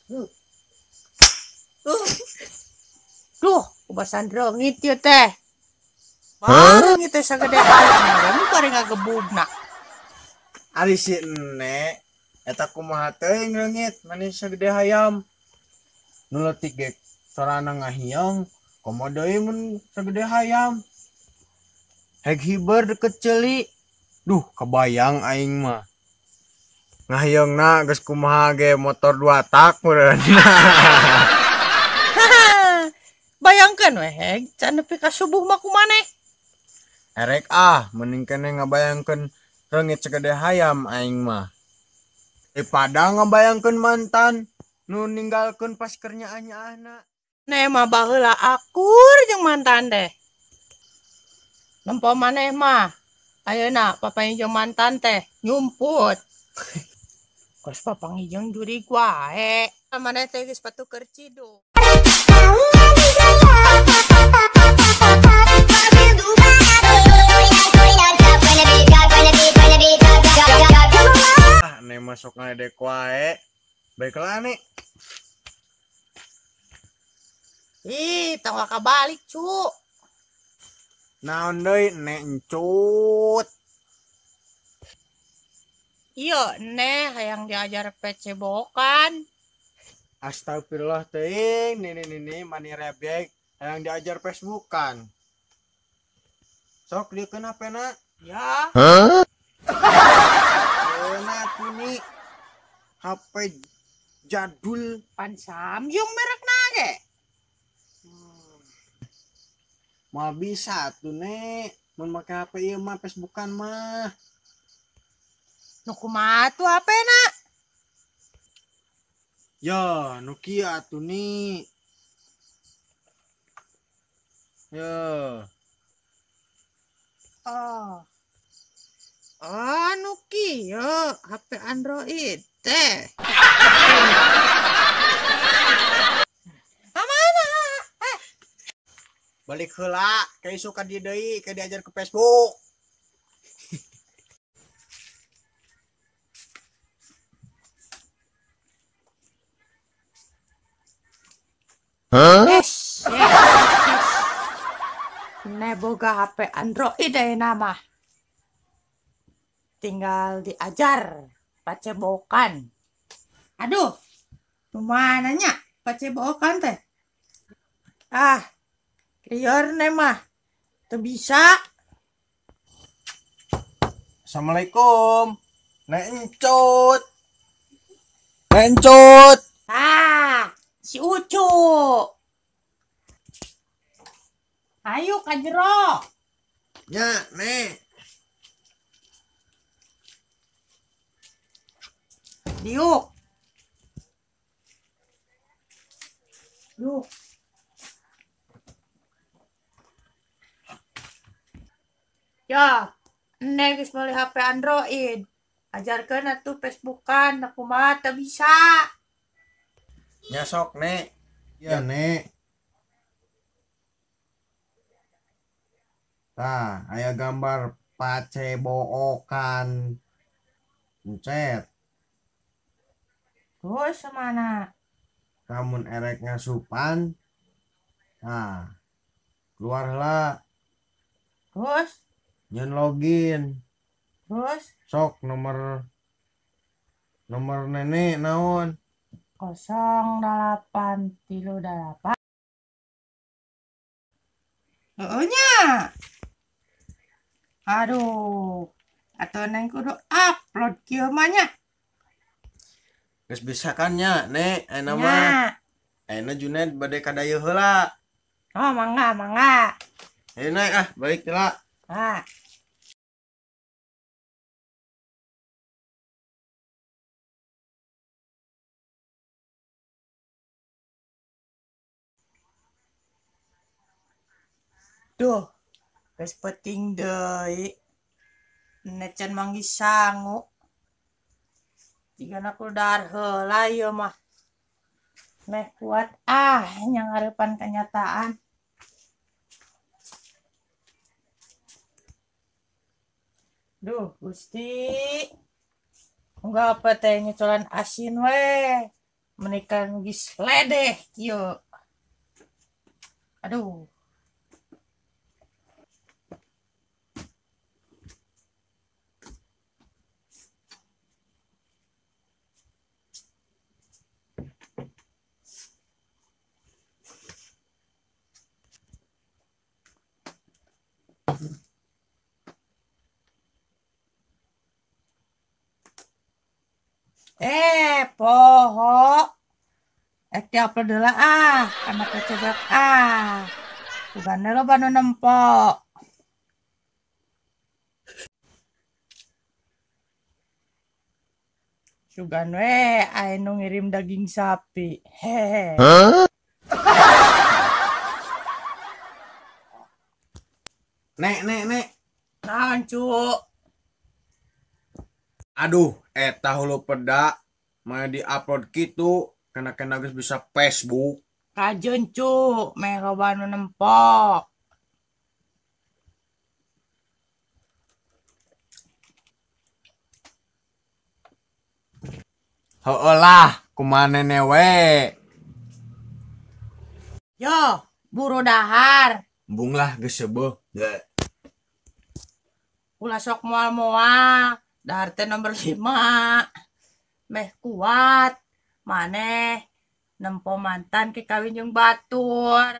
Duh, ubasan rengit ya teh. Bareng itu sagede hayam, bareng ngagebugna. Ari si Ene eta kumaha teuing leungit manis sagede hayam. Nu leutik ge sorana ngahiang, komo deui mun sagede hayam. Heg hiber deket ceuli. Duh, kebayang aing mah. Ngahiangna geus kumaha ge motor 2 tak meureun. Bayangkeun we heg, can nepi ka subuh mah kumaneh. Erek mending keneh ngabayangkeun reungit sagede hayam aing mah. Daripada ngabayangkeun mantan nu ninggalkeun pas keur nyaah-nyaahna. Neh mah baheula akur jeung mantan teh. Nempo maneh mah ayeuna papangijeng mantan teh nyumput. Kos papangijeng jurig wae. Maneh teh geus patuker ciduk. Ane masuk ngadek wae. Baiklah nih. Ih, tong kabalik cu. Naon deui nek encut. Iya, neh hayang diajar pecebokan. Astagfirullah teuing, nini mani rebek hayang diajar Facebookan. Sok diekeun HP-na. Ya. Euna tuni HP jadul Pan Samsung merekna ge. Mal bisa tuh nek mun make HP ieu mah Facebookan mah. Nu kumaha tuh HP-na? Ya, nu kieu atuh ni. Ya. Oh. Oh, nu kieu HP Android teh. Amana? Balik heula, kayak suka dia deui, kayak diajar ke Facebook. Yes. Nih boga HP Android deh nama. Tinggal diajar pacebokan. Aduh, kemana nya pacebokan teh? Liar nih mah, tuh bisa. Assalamualaikum. Nek encut. Nek encut. Si Ucu. Ayo kajero. Nya, nek. Diuk. Yuk. Ya, nek geus meuli HP Android. Ajarkeun atuh Facebookan, aku mah teu bisa. Nya sok, nek. Ya, nek. Tah, aya gambar pacebokan. Encet. Terus semana? Kamun erek ngasupan. Nah, keluar heula. Terus? Nyen login. Terus? Sok nomor nenek naon? 0838. Nya. Aduh. Atuh neng kudu upload kieu mah nya. Geus bisa kan nya, nek? Ayeuna mah. Ayeuna Junaid bade kadayeuh heula. Oh, mangga. Ayo naik balik heula. Duh, geus penting deui. Necan manggih sangu. Tigana kuldar heula ieu mah. Meh kuat nya ngarepan kenyataan. Duh, Gusti. Enggak apa teh ngecolan asin we. menikah gis ledeh yuk. Aduh. Poho. Upload dulu anak kecebak bukan lo banu nempok. Sugan ayo ngirim daging sapi. Hehe. Nek. Naon cuk? Aduh, hulu peda mau di-upload gitu, kena geus bisa Facebook. Kajen cuk, melo banu nempok. Heueuh lah, kumaha newe. Yo, buru dahar. Embung lah geus seubeuh. Ulah sok moal-moal. Dahar teh nomor 5. Meh kuat. Maneh nempo mantan ke kawin jeung batur.